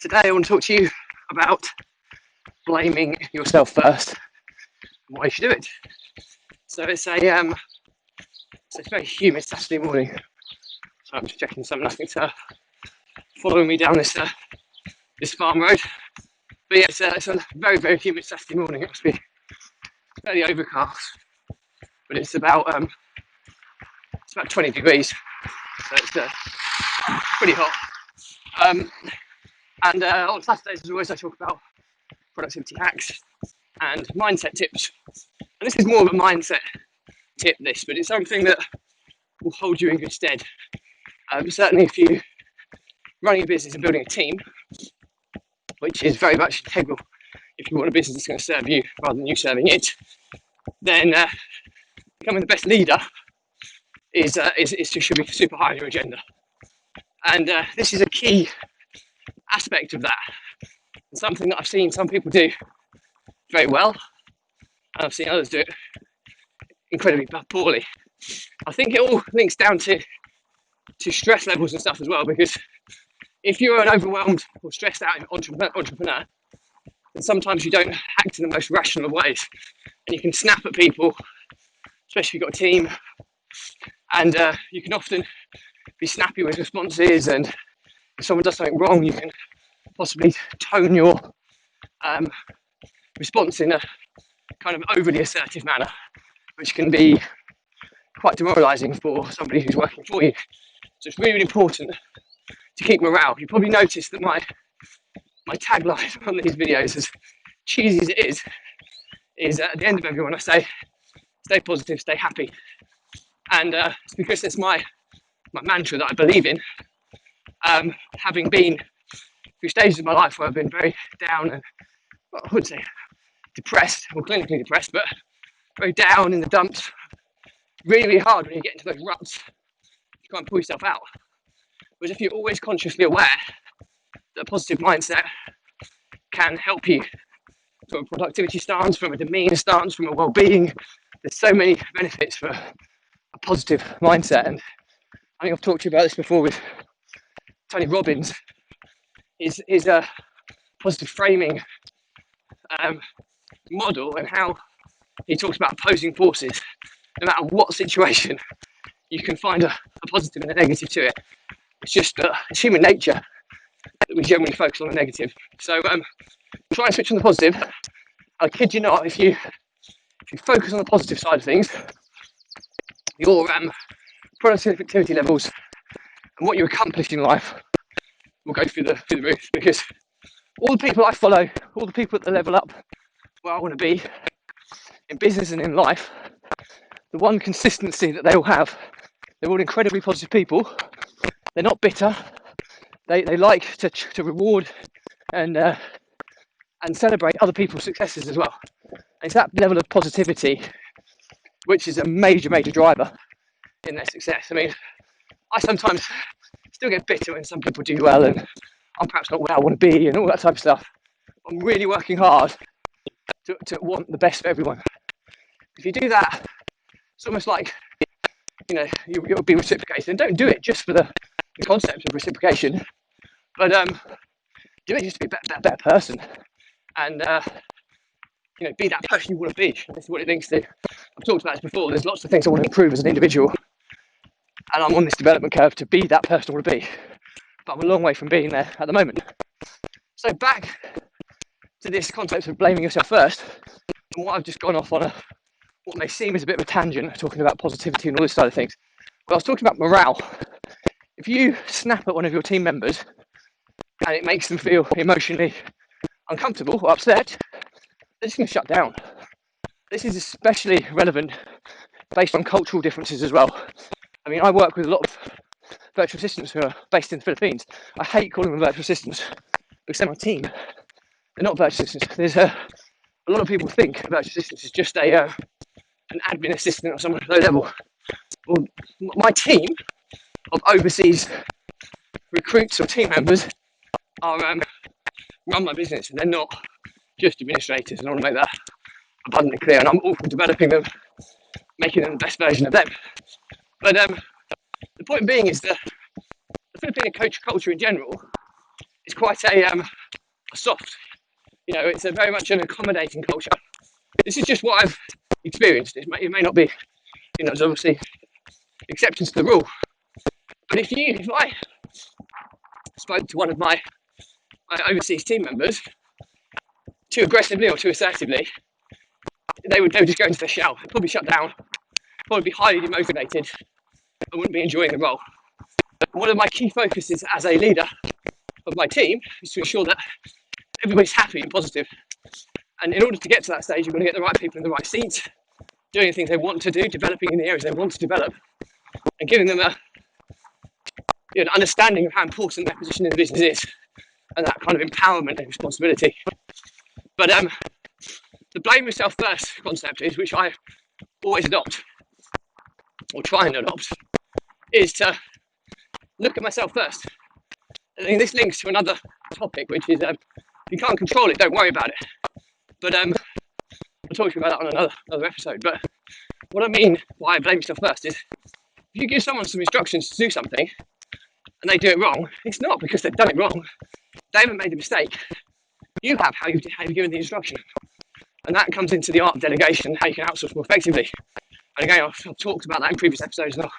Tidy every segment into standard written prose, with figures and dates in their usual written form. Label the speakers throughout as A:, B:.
A: Today I want to talk to you about blaming yourself first and why you should do it. So it's a very humid Saturday morning. So I'm just checking some nothing's following me down this farm road. But yeah, it's a very humid Saturday morning. It must be fairly overcast, but it's about 20 degrees, so it's pretty hot. And on Saturdays, as always, I talk about productivity hacks and mindset tips. And this is more of a mindset tip, but it's something that will hold you in good stead. Certainly if you're running a business and building a team, which is very much integral if you want a business that's going to serve you rather than you serving it, then becoming the best leader should be super high on your agenda. And this is a key aspect of that, and something that I've seen some people do very well, and I've seen others do it incredibly poorly. I think it all links down to stress levels and stuff as well, because if you're an overwhelmed or stressed out entrepreneur, then sometimes you don't act in the most rational of ways, and you can snap at people, especially if you've got a team, and you can often be snappy with responses, and if someone does something wrong, you can possibly tone your response in a kind of overly assertive manner, which can be quite demoralising for somebody who's working for you. So it's really important to keep morale. You probably noticed that my tagline on these videos, as cheesy as it is at the end of every one I say, stay positive, stay happy. And it's because it's my mantra that I believe in. Having been through stages of my life where I've been very down and, well, I would say depressed, or clinically depressed, but very down in the dumps. Really hard when you get into those ruts to try and pull yourself out. Whereas if you're always consciously aware that a positive mindset can help you from a productivity stance, from a demeanour stance, from a well-being, there's so many benefits for a positive mindset. And I think I've talked to you about this before with Tony Robbins. His positive framing model, and how he talks about opposing forces. No matter what situation, you can find a positive and a negative to it. It's just it's human nature that we generally focus on the negative. So try and switch on the positive. I kid you not, if you focus on the positive side of things, your productivity levels and what you accomplish in life will go through the roof. Because all the people I follow, all the people at the level up where I want to be in business and in life, the one consistency that they all have, they're all incredibly positive people. They're not bitter. They like to reward and celebrate other people's successes as well. And it's that level of positivity which is a major driver in their success. I mean, I sometimes still get bitter when some people do well and I'm perhaps not where I want to be and all that type of stuff. I'm really working hard to want the best for everyone. If you do that, it's almost like, you'll be reciprocated. And don't do it just for the concept of reciprocation, but do it just to be a better person, and be that person you want to be. And this is what it links to. I've talked about this before. There's lots of things I want to improve as an individual, and I'm on this development curve to be that person I want to be, but I'm a long way from being there at the moment. So back to this concept of blaming yourself first, and what I've just gone off on what may seem as a bit of a tangent, talking about positivity and all this side of things. But I was talking about morale. If you snap at one of your team members and it makes them feel emotionally uncomfortable or upset, they're just going to shut down. This is especially relevant based on cultural differences as well. I mean, I work with a lot of virtual assistants who are based in the Philippines. I hate calling them virtual assistants because they're my team. They're not virtual assistants. There's a lot of people think virtual assistants is just an admin assistant or someone at low level. Well, my team of overseas recruits or team members are run my business, and they're not just administrators, and I want to make that abundantly clear. And I'm all for developing them, making them the best version of them. But the point being is that the Filipino coach culture in general it's quite a soft, it's a very much an accommodating culture. This is just what I've experienced. It may not be, there's obviously exceptions to the rule. But if I spoke to one of my overseas team members too aggressively or too assertively, they would just go into their shell, probably shut down, probably be highly demotivated, and wouldn't be enjoying the role. One of my key focuses as a leader of my team is to ensure that everybody's happy and positive. And in order to get to that stage, you're going to get the right people in the right seats, doing the things they want to do, developing in the areas they want to develop, and giving them an understanding of how important their position in the business is, and that kind of empowerment and responsibility. But the blame yourself first concept is, which I always adopt, or try and adopt, is to look at myself first. And this links to another topic, which is if you can't control it, don't worry about it. But I'll talk to you about that on another episode. But what I mean by blame yourself first is, if you give someone some instructions to do something and they do it wrong, it's not because they've done it wrong. They haven't made a mistake. You have how you've given the instruction. And that comes into the art of delegation, how you can outsource more effectively. And again, I've talked about that in previous episodes, and I'll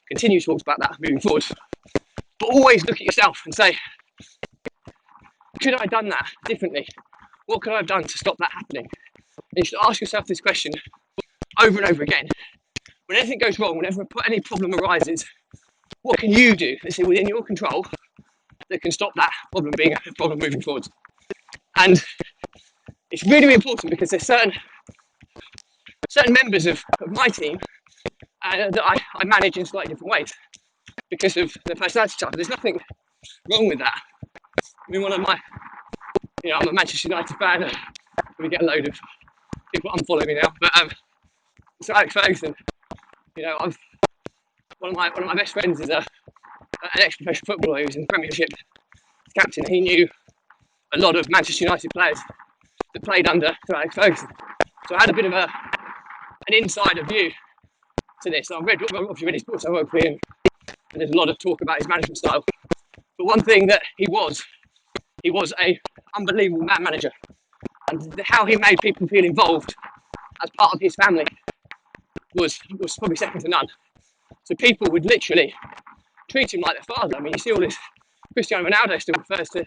A: continue to talk about that moving forward. But always look at yourself and say, could I have done that differently? What could I have done to stop that happening? And you should ask yourself this question over and over again. When anything goes wrong, whenever any problem arises, what can you do that's within your control that can stop that problem being a problem moving forward? And it's really, really important, because there's certain members of my team that I manage in slightly different ways because of their personality type. There's nothing wrong with that. I mean, I'm a Manchester United fan. We get a load of people unfollowing me now, but so Alex Ferguson, one of my best friends is an ex-professional footballer who's in the Premiership captain. He knew a lot of Manchester United players that played under Alex Ferguson, so I had a bit of an insider view to this. I've obviously read his books, and there's a lot of talk about his management style. But one thing that he was a unbelievable man manager, and how he made people feel involved as part of his family was probably second to none. So people would literally treat him like their father. I mean, you see all this. Cristiano Ronaldo still refers to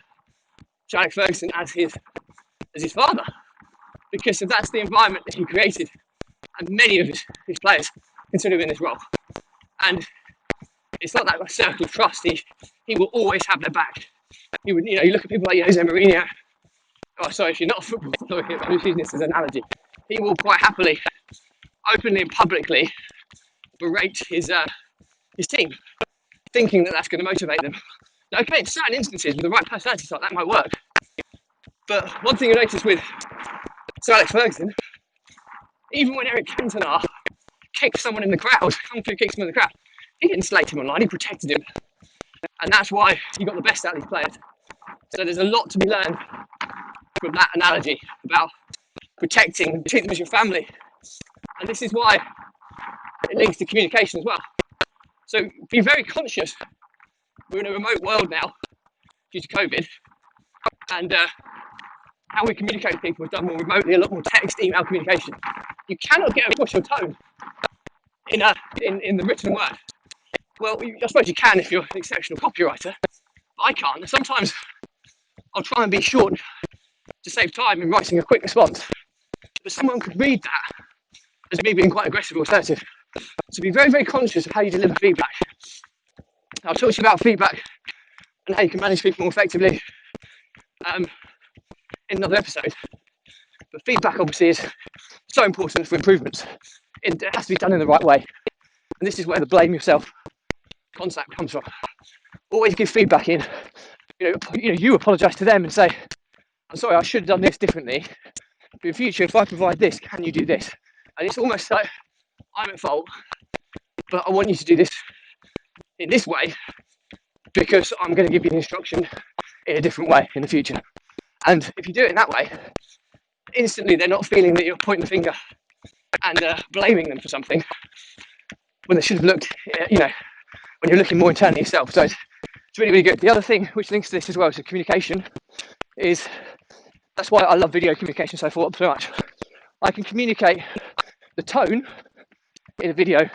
A: Alex Ferguson as his father, because that's the environment that he created, and many of his players consider him in this role. And it's not that circle of trust. He will always have their back. You look at people like Jose Mourinho. Oh, sorry, if you're not a football player, I'm just using this as an analogy. He will quite happily, openly and publicly, berate his team, thinking that that's going to motivate them. Now, okay, in certain instances, with the right personality type, that might work. But one thing you notice with Sir Alex Ferguson, even when Eric Cantona kicked someone in the crowd, kung fu kicked someone in the crowd, he didn't slate him online, he protected him. And that's why he got the best out of these players. So there's a lot to be learned from that analogy about protecting, treat them as your family. And this is why it links to communication as well. So be very conscious. We're in a remote world now due to COVID, and how we communicate with people is done more remotely, a lot more text, email communication. You cannot get across your tone in the written word. Well, I suppose you can if you're an exceptional copywriter, but I can't. Sometimes I'll try and be short to save time in writing a quick response, but someone could read that as me being quite aggressive or assertive. So be very, very conscious of how you deliver feedback. I'll talk to you about feedback and how you can manage people more effectively in another episode. But feedback obviously is so important for improvements. It has to be done in the right way. And this is where the blame yourself concept comes from. Always give feedback in. You apologise to them and say, I'm sorry, I should have done this differently. But in future, if I provide this, can you do this? And it's almost like, I'm at fault, but I want you to do this in this way because I'm going to give you the instruction in a different way in the future. And if you do it in that way, instantly they're not feeling that you're pointing the finger and blaming them for something when they should have looked, when you're looking more internally yourself. So It's really, really good. The other thing which links to this as well, so communication, is that's why I love video communication so much. I can communicate the tone in a video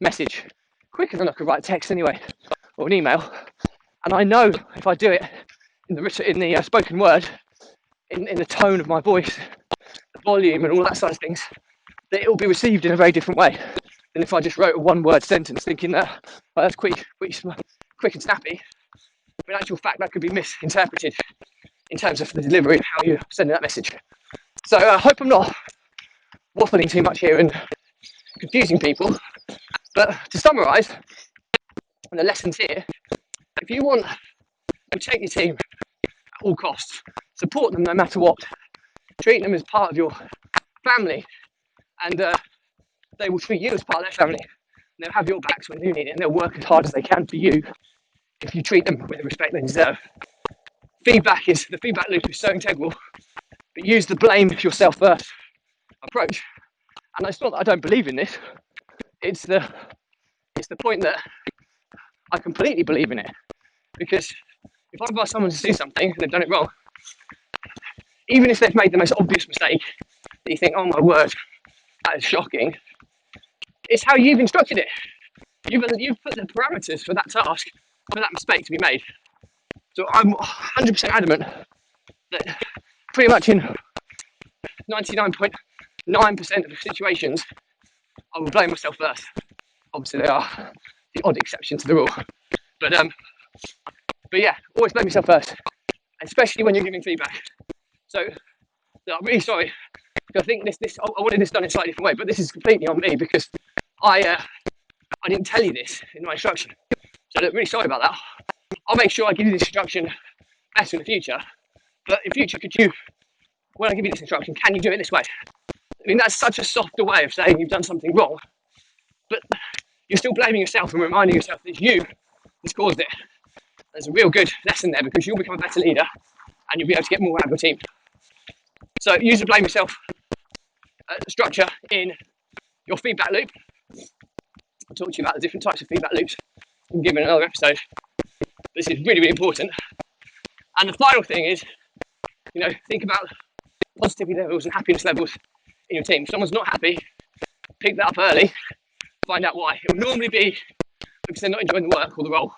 A: message quicker than I could write text anyway, or an email. And I know if I do it in the spoken word, in the tone of my voice, the volume, and all that side of things, that it will be received in a very different way than if I just wrote a one-word sentence thinking that that's quick and snappy. But in actual fact, that could be misinterpreted in terms of the delivery and how you're sending that message. So I hope I'm not waffling too much here and confusing people. But to summarise, and the lessons here, if you want to protect your team at all costs, support them no matter what, treat them as part of your family, and they will treat you as part of their family. And they'll have your backs when you need it, and they'll work as hard as they can for you if you treat them with the respect they deserve. The feedback loop is so integral, but use the blame yourself first approach. And it's not that I don't believe in this, it's the point that I completely believe in it. Because if I've asked someone to do something and they've done it wrong, even if they've made the most obvious mistake that you think, oh my word, that is shocking, it's how you've instructed it. You've put the parameters for that task, for that mistake to be made. So I'm 100% adamant that pretty much in 99.9% of the situations, I will blame myself first. Obviously, there are the odd exception to the rule. But yeah, always blame yourself first, especially when you're giving feedback. So I'm really sorry, because I think I wanted this done in a slightly different way, but this is completely on me because I didn't tell you this in my instruction. So I'm really sorry about that. I'll make sure I give you this instruction better in the future. But in future, when I give you this instruction, can you do it this way? I mean, that's such a softer way of saying you've done something wrong, but you're still blaming yourself and reminding yourself that it's you that's caused it. There's a real good lesson there because you'll become a better leader and you'll be able to get more out of your team. So use the blame yourself structure in your feedback loop. I'll talk to you about the different types of feedback loops in giving another episode. This is really, really important. And the final thing is, think about positivity levels and happiness levels in your team. If someone's not happy, pick that up early, find out why. It will normally be because they're not enjoying the work or the role.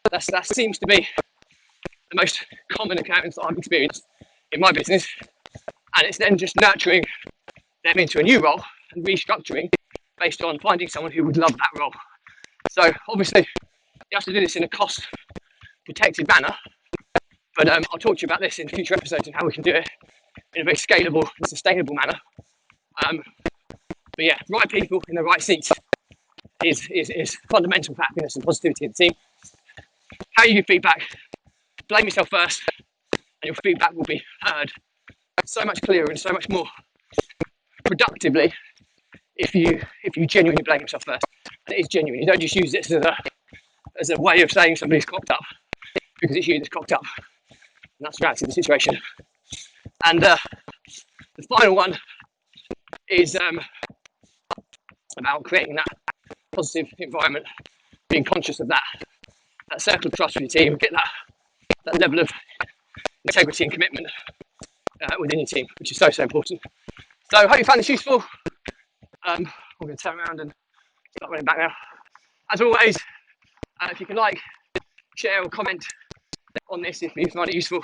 A: That seems to be the most common occurrence that I've experienced in my business. And it's then just nurturing them into a new role and restructuring based on finding someone who would love that role. So obviously, you have to do this in a cost-protected manner. But I'll talk to you about this in future episodes and how we can do it in a very scalable and sustainable manner. But yeah, right people in the right seats is fundamental for happiness and positivity in the team. How you give feedback, blame yourself first, and your feedback will be heard so much clearer and so much more productively if you genuinely blame yourself first. And it is genuine. You don't just use this as a way of saying somebody's cocked up because it's you that's cocked up. And that's the reality of the situation. And the final one is about creating that positive environment, being conscious of that circle of trust with your team, get that level of integrity and commitment within your team, which is so, so important. So I hope you found this useful. I'm going to turn around and start running back now. As always, if you can share or comment on this if you find it useful,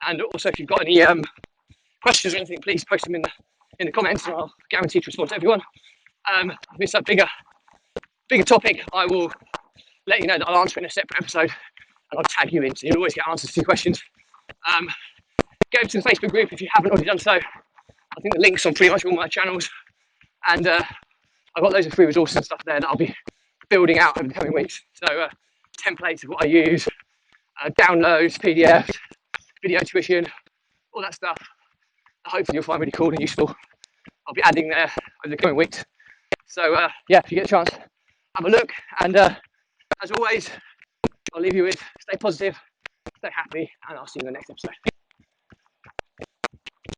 A: and also if you've got any questions or anything, please post them in the comments and I'll guarantee to respond to everyone. If it's a bigger topic, I will let you know that I'll answer it in a separate episode and I'll tag you in, so you'll always get answers to your questions. Go to the Facebook group if you haven't already done so. I think the link's on pretty much all my channels, and I've got loads of free resources and stuff there that I'll be building out over the coming weeks. So templates of what I use, downloads, PDFs, video tuition, all that stuff. Hopefully you'll find really cool and useful. I'll be adding there over the coming weeks. So yeah, if you get a chance, have a look. And as always, I'll leave you with stay positive, stay happy, and I'll see you in the next episode.